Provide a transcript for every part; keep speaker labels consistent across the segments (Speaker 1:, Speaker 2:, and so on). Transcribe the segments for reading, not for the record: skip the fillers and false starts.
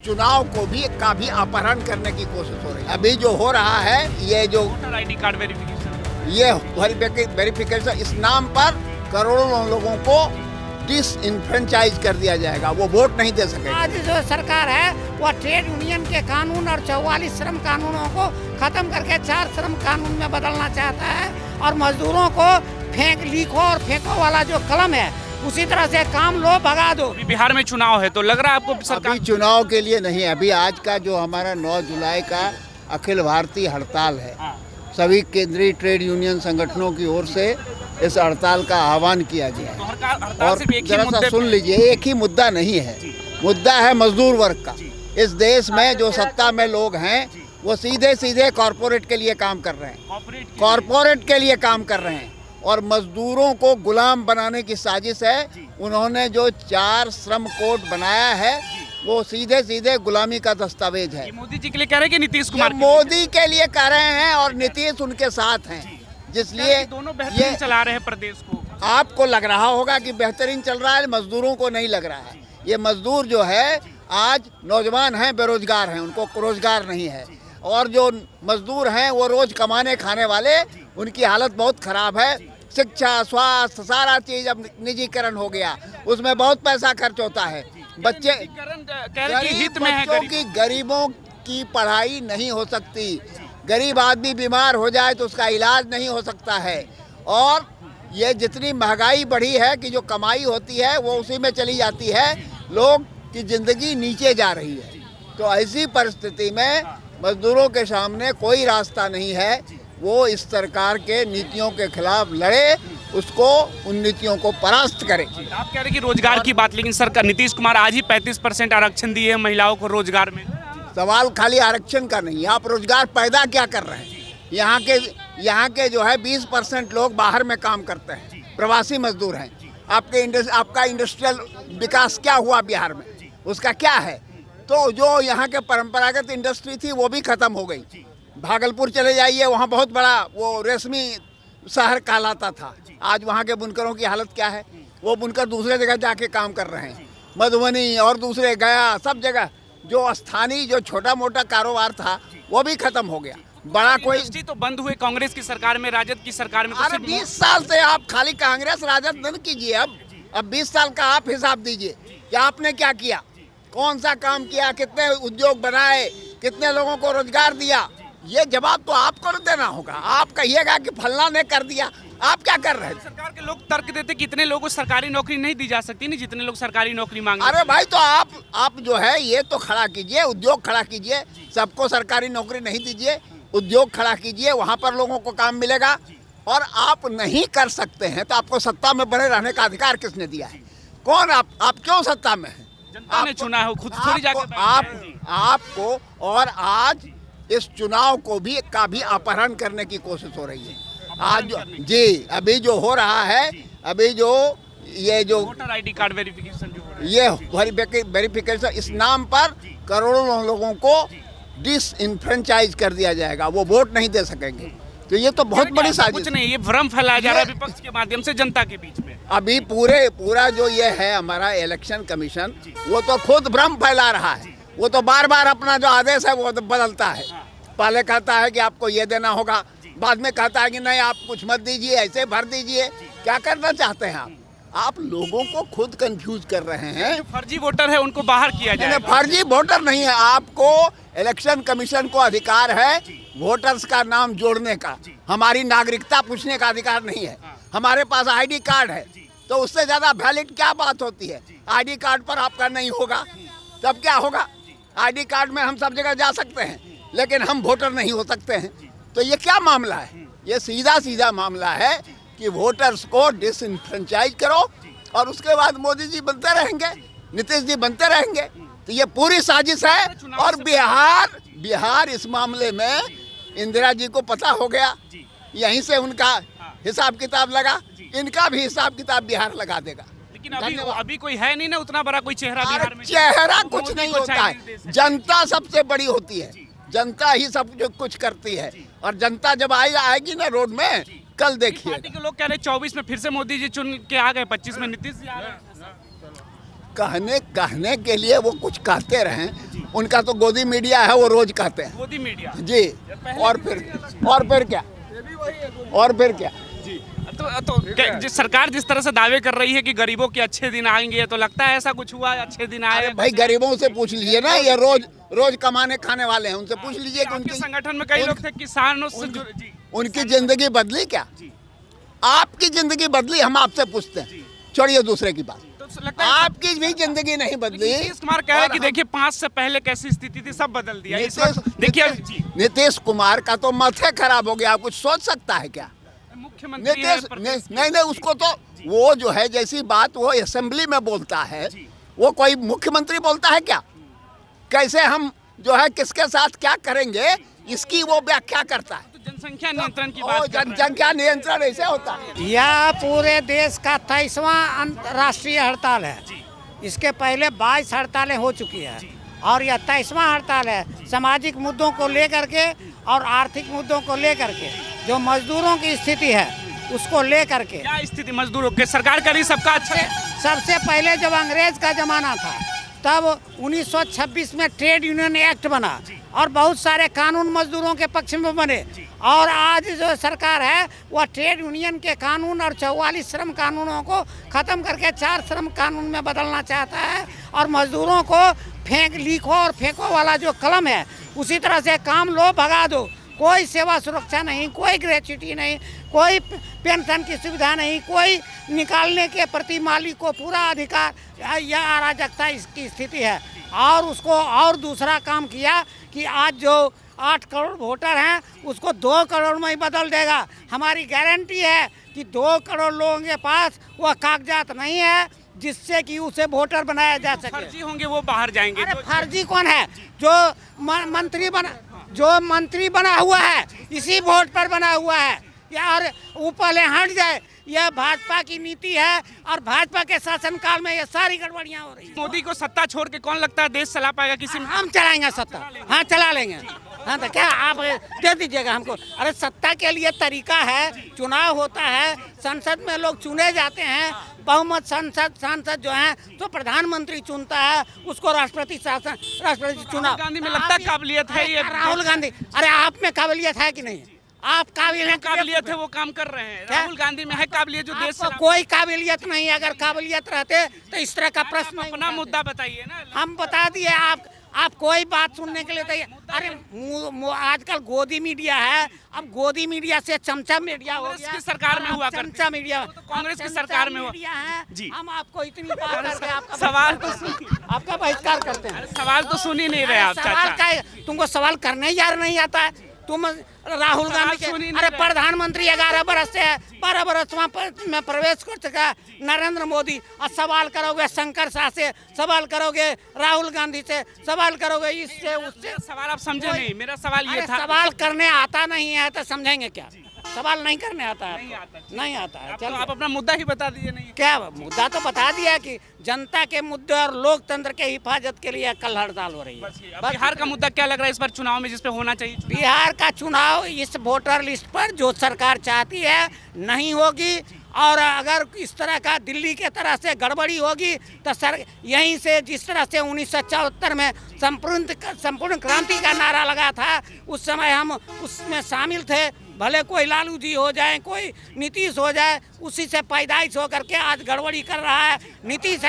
Speaker 1: चुनाव को भी अपहरण करने की कोशिश हो रही है। अभी जो हो रहा है ये जो
Speaker 2: वोटर आईडी कार्ड वेरिफिकेशन,
Speaker 1: ये वेरिफिकेशन, इस नाम पर करोड़ों लोगों को डिसइनफ्रेंचाइज कर दिया जाएगा, वो वोट नहीं दे सकेंगे।
Speaker 3: आज जो सरकार है वह ट्रेड यूनियन के कानून और 44 श्रम कानूनों को खत्म करके 4 श्रम कानून में बदलना चाहता है और मजदूरों को लिखो और फेंको वाला जो कलम है उसी तरह से काम लो, भगा दो।
Speaker 2: अभी बिहार में चुनाव है तो लग रहा है आपको सरकार
Speaker 1: अभी चुनाव के लिए नहीं, अभी आज का जो हमारा 9 जुलाई का अखिल भारतीय हड़ताल है, सभी केंद्रीय ट्रेड यूनियन संगठनों की ओर से इस हड़ताल का आह्वान किया गया है।
Speaker 2: हड़ताल
Speaker 1: और
Speaker 2: सिर्फ एक ही
Speaker 1: जरा सा
Speaker 2: मुद्दे
Speaker 1: सुन लीजिए, एक ही मुद्दा नहीं है, मुद्दा है मजदूर वर्ग का। इस देश में जो सत्ता में लोग हैं वो सीधे सीधे कॉरपोरेट के लिए काम कर रहे हैं, कॉरपोरेट के लिए काम कर रहे हैं और मजदूरों को गुलाम बनाने की साजिश है। उन्होंने जो 4 श्रम कोड बनाया है वो सीधे सीधे गुलामी का दस्तावेज है।
Speaker 2: ये मोदी जी के लिए कह रहे हैं कि नीतीश कुमार
Speaker 1: ये मोदी के लिए कर रहे हैं और नीतीश उनके साथ हैं, जिसलिए
Speaker 2: दोनों बेहतरीन चला रहे हैं प्रदेश को।
Speaker 1: आपको लग रहा होगा कि बेहतरीन चल रहा है, मजदूरों को नहीं लग रहा है। ये मजदूर जो है आज नौजवान हैं, बेरोजगार हैं, उनको रोजगार नहीं है और जो मजदूर हैं वो रोज कमाने खाने वाले, उनकी हालत बहुत खराब है। शिक्षा, स्वास्थ्य, सारा चीज अब निजीकरण हो गया, उसमें बहुत पैसा खर्च होता है। बच्चे
Speaker 2: हित में है
Speaker 1: गरीबों की पढ़ाई नहीं हो सकती, गरीब आदमी बीमार हो जाए तो उसका इलाज नहीं हो सकता है और ये जितनी महंगाई बढ़ी है कि जो कमाई होती है वो उसी में चली जाती है, लोग की जिंदगी नीचे जा रही है। तो ऐसी परिस्थिति में मजदूरों के सामने कोई रास्ता नहीं है, वो इस सरकार के नीतियों के खिलाफ लड़े, उसको उन नीतियों को परास्त करे।
Speaker 2: आप कह रहे हैं कि रोजगार की बात, लेकिन सरकार नीतीश कुमार आज ही 35% आरक्षण दिए हैं महिलाओं को रोजगार में।
Speaker 1: सवाल खाली आरक्षण का नहीं, आप रोजगार पैदा क्या कर रहे हैं? यहाँ के जो है 20% लोग बाहर में काम करते हैं, प्रवासी मजदूर हैं। आपका इंडस्ट्रियल विकास क्या हुआ बिहार में, उसका क्या है? तो जो यहाँ के परंपरागत इंडस्ट्री थी वो भी खत्म हो गई। भागलपुर चले जाइए, वहाँ बहुत बड़ा वो रेशमी शहर कहलाता था, आज वहाँ के बुनकरों की हालत क्या है? वो बुनकर दूसरे जगह जाके काम कर रहे हैं, मधुबनी और दूसरे गया, सब जगह जो स्थानीय जो छोटा मोटा कारोबार था वो भी खत्म हो गया। बड़ा कोई
Speaker 2: तो बंद हुए कांग्रेस की सरकार में, राजद की सरकार में।
Speaker 1: अरे 20 साल से आप खाली कांग्रेस राजद न कीजिए, अब 20 साल का आप हिसाब दीजिए कि आपने क्या किया, कौन सा काम किया, कितने उद्योग बनाए, कितने लोगों को रोजगार दिया। ये जवाब तो आपको देना होगा। आप कहिएगा कि फलना ने कर दिया, आप क्या कर रहे हैं?
Speaker 2: सरकार के लोग तर्क देते कि इतने लोगों को सरकारी नौकरी नहीं दी जा सकती, नहीं जितने लोग सरकारी नौकरी मांग।
Speaker 1: अरे भाई, तो आप जो है ये तो खड़ा कीजिए, उद्योग खड़ा कीजिए, सबको सरकारी नौकरी नहीं दीजिए, उद्योग खड़ा कीजिए, वहाँ पर लोगों को काम मिलेगा। और आप नहीं कर सकते हैं तो आपको सत्ता में बने रहने का अधिकार किसने दिया है? कौन आप क्यों सत्ता में हैं?
Speaker 2: जनता ने चुना है, खुद थोड़ी जाकर
Speaker 1: आपको और आज इस चुनाव को भी अपहरण करने की कोशिश हो रही है। आज जी अभी जो हो रहा है, अभी जो ये जो
Speaker 2: वोटर आईडी कार्ड वेरिफिकेशन जो हो रहा है,
Speaker 1: ये वेरिफिकेशन, इस नाम पर करोड़ों लोगों को डिसइनफ्रेंचाइज कर दिया जाएगा, वो वोट नहीं दे सकेंगे। तो ये तो बहुत बड़ी साजिश।
Speaker 2: कुछ नहीं, ये भ्रम फैलाया जा रहा है विपक्ष के माध्यम से जनता के बीच में।
Speaker 1: अभी पूरा जो ये है हमारा इलेक्शन कमीशन, वो तो खुद भ्रम फैला रहा है। वो तो बार बार अपना जो आदेश है वो तो बदलता है। पहले कहता है कि आपको ये देना होगा, बाद में कहता है कि नहीं आप कुछ मत दीजिए, ऐसे भर दीजिए। क्या करना चाहते हैं आप लोगों को खुद कंफ्यूज कर रहे हैं।
Speaker 2: जो फर्जी वोटर है उनको बाहर किया जाए।
Speaker 1: फर्जी वोटर नहीं है, आपको इलेक्शन कमीशन को अधिकार है वोटर्स का नाम जोड़ने का, हमारी नागरिकता पूछने का अधिकार नहीं है। हमारे पास आईडी कार्ड है, तो उससे ज्यादा वैलिड क्या बात होती है? आईडी कार्ड पर आपका नहीं होगा तब क्या होगा? आईडी कार्ड में हम सब जगह जा सकते हैं, लेकिन हम वोटर नहीं हो सकते हैं। तो ये क्या मामला है? ये सीधा मामला है कि वोटर्स को डिसइनफ्रेंचाइज करो और उसके बाद मोदी जी बनते रहेंगे, नीतीश जी बनते रहेंगे। तो ये पूरी साजिश है। और बिहार इस मामले में इंदिरा जी को पता हो गया, यहीं से उनका हिसाब किताब लगा, इनका भी हिसाब किताब बिहार लगा देगा।
Speaker 2: लेकिन अभी कोई है नहीं ना उतना बड़ा कोई चेहरा बिहार में।
Speaker 1: चेहरा कुछ नहीं होता है, जनता सबसे बड़ी होती है, जनता ही सब जो कुछ करती है। और जनता जब आएगी ना रोड में, कल देखिए।
Speaker 2: पार्टी के लोग कह रहे 24 में फिर से मोदी जी चुन के आ गए, 25 में नीतीश जी आ रहे हैं।
Speaker 1: कहने के लिए वो कुछ कहते रहें, उनका तो गोदी मीडिया है, वो रोज कहते हैं
Speaker 2: मोदी मीडिया
Speaker 1: जी। और फिर क्या, और फिर क्या।
Speaker 2: तो सरकार जिस तरह से दावे कर रही है कि गरीबों के अच्छे दिन आएंगे, तो लगता है ऐसा कुछ हुआ? अच्छे दिन आए?
Speaker 1: अरे भाई गरीबों से पूछ लीजिए ना, ये रोज कमाने खाने वाले हैं, उनसे पूछ लीजिए कि
Speaker 2: आपके
Speaker 1: उनकी
Speaker 2: संगठन में कई लोग थे किसानों से जी।
Speaker 1: उनकी जिंदगी बदली क्या? आपकी जिंदगी बदली, हम आपसे पूछते हैं, छोड़िए दूसरे की बात।
Speaker 2: तो लगता है
Speaker 1: आपकी भी जिंदगी नहीं बदली।
Speaker 2: नीतीश कुमार कह रहे हैं कि देखिए 5 से पहले कैसी स्थिति थी, सब बदल दिया इस वक्त। देखिए जी,
Speaker 1: नीतीश कुमार का तो माथे खराब हो गया, कुछ सोच सकता है क्या?
Speaker 2: मुख्यमंत्री है,
Speaker 1: नीतीश नहीं, उसको तो वो जो है जैसी बात वो असेंबली में बोलता है, वो कोई मुख्यमंत्री बोलता है क्या? कैसे हम जो है किसके साथ क्या करेंगे, इसकी वो व्याख्या करता है।
Speaker 2: तो जनसंख्या नियंत्रण की बात कर रहे हैं।
Speaker 1: जनसंख्या नियंत्रण ऐसे होता है।
Speaker 3: यह पूरे देश का 23वां अंतर्राष्ट्रीय हड़ताल है। इसके पहले 22 हड़तालें हो चुकी है और यह 23वां हड़ताल है। सामाजिक मुद्दों को लेकर के और आर्थिक मुद्दों को लेकर के, जो मजदूरों की स्थिति है उसको लेकर के।
Speaker 2: क्या स्थिति मजदूरों के? सरकार कर रही सबका अच्छा है।
Speaker 3: सबसे पहले जब अंग्रेज का जमाना था, तब 1926 में ट्रेड यूनियन एक्ट बना और बहुत सारे कानून मजदूरों के पक्ष में बने। और आज जो सरकार है वह ट्रेड यूनियन के कानून और 44 श्रम कानूनों को ख़त्म करके 4 श्रम कानून में बदलना चाहता है। और मजदूरों को लिखो और फेंको वाला जो कलम है, उसी तरह से काम लो भगा दो। कोई सेवा सुरक्षा नहीं, कोई ग्रेच्युटी नहीं, कोई पेंशन की सुविधा नहीं, कोई निकालने के प्रति मालिक को पूरा अधिकार। यह अराजकता इसकी स्थिति है। और उसको और दूसरा काम किया कि आज जो 8 करोड़ वोटर हैं उसको 2 करोड़ में ही बदल देगा। हमारी गारंटी है कि 2 करोड़ लोगों के पास वह कागजात नहीं है जिससे कि उसे वोटर बनाया जा सके।
Speaker 2: फर्जी होंगे वो बाहर जाएंगे।
Speaker 3: अरे फर्जी कौन है? जो मंत्री बना हुआ है इसी वोट पर बना हुआ है। यार ऊपर हट जाए, यह भाजपा की नीति है और भाजपा के शासनकाल में ये सारी गड़बड़ियां हो रही हैं।
Speaker 2: मोदी को सत्ता छोड़ के कौन लगता है देश चला पाएगा? किसी में
Speaker 3: हम चलाएंगे सत्ता। हाँ चला लेंगे। हाँ तो क्या आप दे दीजिएगा हमको? अरे सत्ता के लिए तरीका है, चुनाव होता है, संसद में लोग चुने जाते हैं, बहुमत सांसद जो है तो प्रधानमंत्री चुनता है, उसको राष्ट्रपति चुनाव।
Speaker 2: गांधी में लगता है काबिलियत है ये।
Speaker 3: राहुल गांधी, अरे आप में काबिलियत है कि नहीं? आप
Speaker 2: काबिलियत है, वो काम कर रहे हैं। राहुल गांधी में है काबिलियत जो देश
Speaker 3: आपको कोई काबिलियत नहीं। अगर काबिलियत रहते तो इस तरह का प्रश्न नहीं
Speaker 2: अपना
Speaker 3: उठाते।
Speaker 2: मुद्दा बताइए ना।
Speaker 3: हम बता दिए, आप कोई बात सुनने के लिए तैयार। अरे आजकल गोदी मीडिया है, अब गोदी मीडिया से चमचा मीडिया हो गया।
Speaker 2: की सरकार में हुआ करती।
Speaker 3: चमचा मीडिया
Speaker 2: तो कांग्रेस की सरकार में हुआ
Speaker 3: है
Speaker 2: जी।
Speaker 3: हम आपको इतनी बात करके आपका
Speaker 2: सवाल तो सुनिए।
Speaker 3: आपका बहिष्कार करते हैं।
Speaker 2: सवाल तो सुन ही नहीं रहे आप
Speaker 3: सवाल
Speaker 2: चाचा।
Speaker 3: का तुमको सवाल करने यार नहीं आता है। तुम राहुल गांधी के,
Speaker 2: सुन ही नहीं
Speaker 3: अरे
Speaker 2: रहे।
Speaker 3: प्रधानमंत्री 11 बरस से है, 12 बरस में प्रवेश कर चुका नरेंद्र मोदी। और सवाल करोगे शंकर शाह से, सवाल करोगे राहुल गांधी से, सवाल करोगे इससे उससे।
Speaker 2: सवाल आप समझे नहीं। मेरा सवाल ये था,
Speaker 3: सवाल करने आता नहीं है तो समझेंगे क्या? सवाल नहीं करने आता है, नहीं आता है।
Speaker 2: तो
Speaker 3: चलो
Speaker 2: आप अपना मुद्दा ही बता दीजिए। नहीं
Speaker 3: क्या मुद्दा तो बता दिया कि जनता के मुद्दे और लोकतंत्र के हिफाजत के लिए कल हड़ताल हो रही है।
Speaker 2: अब बिहार का मुद्दा क्या लग रहा है इस बार चुनाव में, जिस पे होना चाहिए?
Speaker 3: बिहार का चुनाव इस वोटर लिस्ट पर जो सरकार चाहती है नहीं होगी। और अगर इस तरह का दिल्ली के तरह से गड़बड़ी होगी तो सर यहीं से जिस तरह से 1974 में संपूर्ण क्रांति का नारा लगा था, उस समय हम उसमें शामिल थे। भले कोई लालू जी हो जाए, कोई नीतीश हो जाए, उसी से पैदाइश होकर के आज गड़बड़ी कर रहा है। नीतीश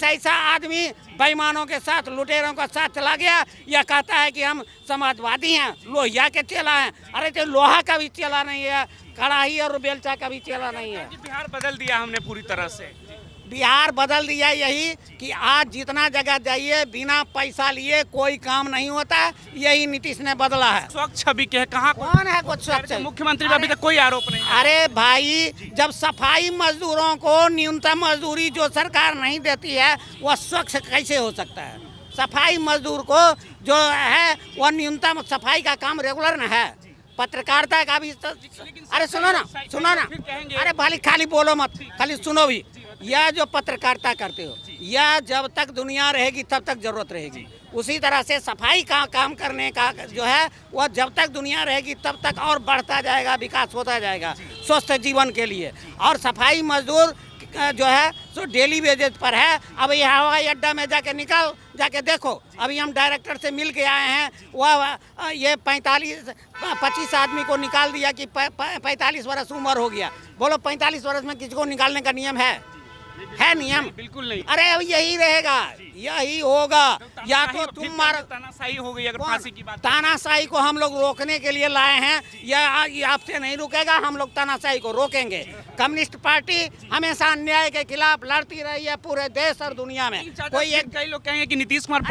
Speaker 3: ऐसा आदमी बेईमानों के साथ, लुटेरों के साथ चला गया। यह कहता है कि हम समाजवादी हैं, लोहिया के चेला हैं। अरे तो लोहा का भी चेला नहीं है, कड़ाही और बेलचा का भी चेला नहीं है।
Speaker 2: बिहार बदल दिया हमने पूरी तरह से।
Speaker 3: बिहार बदल दिया यही कि आज जितना जगह जाइए बिना पैसा लिए कोई काम नहीं होता। यही नीतीश ने बदला है।
Speaker 2: स्वच्छ छवि के कहाँ
Speaker 3: कौन है कुछ स्वच्छ?
Speaker 2: मुख्यमंत्री पर अभी तक कोई आरोप नहीं।
Speaker 3: अरे भाई, जब सफाई मजदूरों को न्यूनतम मजदूरी जो सरकार नहीं देती है वह स्वच्छ कैसे हो सकता है? सफाई मजदूर को जो है वह न्यूनतम सफाई का काम रेगुलर न है। पत्रकारिता का भी अरे सुनो ना। अरे भाई खाली बोलो मत, खाली सुनो भी। यह जो पत्रकारिता करते हो, यह जब तक दुनिया रहेगी तब तक जरूरत रहेगी। उसी तरह से सफाई का काम करने का जो है वह जब तक दुनिया रहेगी तब तक और बढ़ता जाएगा, विकास होता जाएगा स्वस्थ जीवन के लिए। और सफाई मजदूर जो है सो डेली बेसिस पर है। अब ये हवाई अड्डा में जाके देखो, अभी हम डायरेक्टर से मिल के आए हैं, वह ये 25 आदमी को निकाल दिया कि 45 वर्ष उम्र हो गया। बोलो 45 वर्ष में किसी को निकालने का नियम है नियम?
Speaker 2: बिल्कुल नहीं।
Speaker 3: अरे अब यही रहेगा, यही होगा। या तो तुम मारो,
Speaker 2: तानाशाही हो गई अगर फांसी की बात।
Speaker 3: तानाशाही को हम लोग रोकने के लिए लाए हैं, ये आपसे नहीं रुकेगा, हम लोग तानाशाही को रोकेंगे। कम्युनिस्ट पार्टी हमेशा अन्याय के खिलाफ लड़ती रही है पूरे देश और दुनिया में।
Speaker 2: कई लोग कहेंगे कि नीतीश कुमार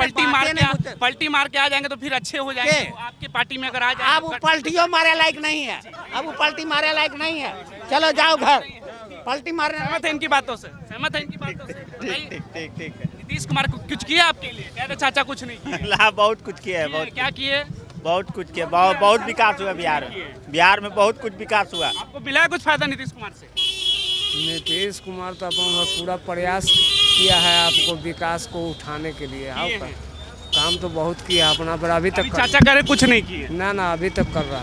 Speaker 2: पलटी मार के आ जाएंगे तो फिर अच्छे हो जाएंगे। तो आपकी पार्टी में अगर आ जाए,
Speaker 3: अब वो पलटियों मारे लायक नहीं है, अब वो पलटी मारे लायक नहीं है। चलो जाओ घर, पलटी मारने।
Speaker 2: सहमत है इनकी बातों से? सहमत है इनकी बातों से? ठीक। नीतीश कुमार को कुछ किया आपके लिए? कहते चाचा कुछ नहीं किया।
Speaker 4: बहुत कुछ किया है, बहुत
Speaker 2: क्या किए?
Speaker 4: बहुत कुछ किया, बहुत विकास हुआ बिहार में बहुत कुछ विकास हुआ।
Speaker 2: आपको मिला है कुछ फायदा नीतीश कुमार से?
Speaker 5: नीतीश कुमार तो अपना पूरा प्रयास किया है आपको विकास को उठाने के लिए। काम तो बहुत किया अपना, पर अभी तक
Speaker 2: चाचा कह रहे कुछ नहीं किए।
Speaker 5: ना अभी तक कर रहा है।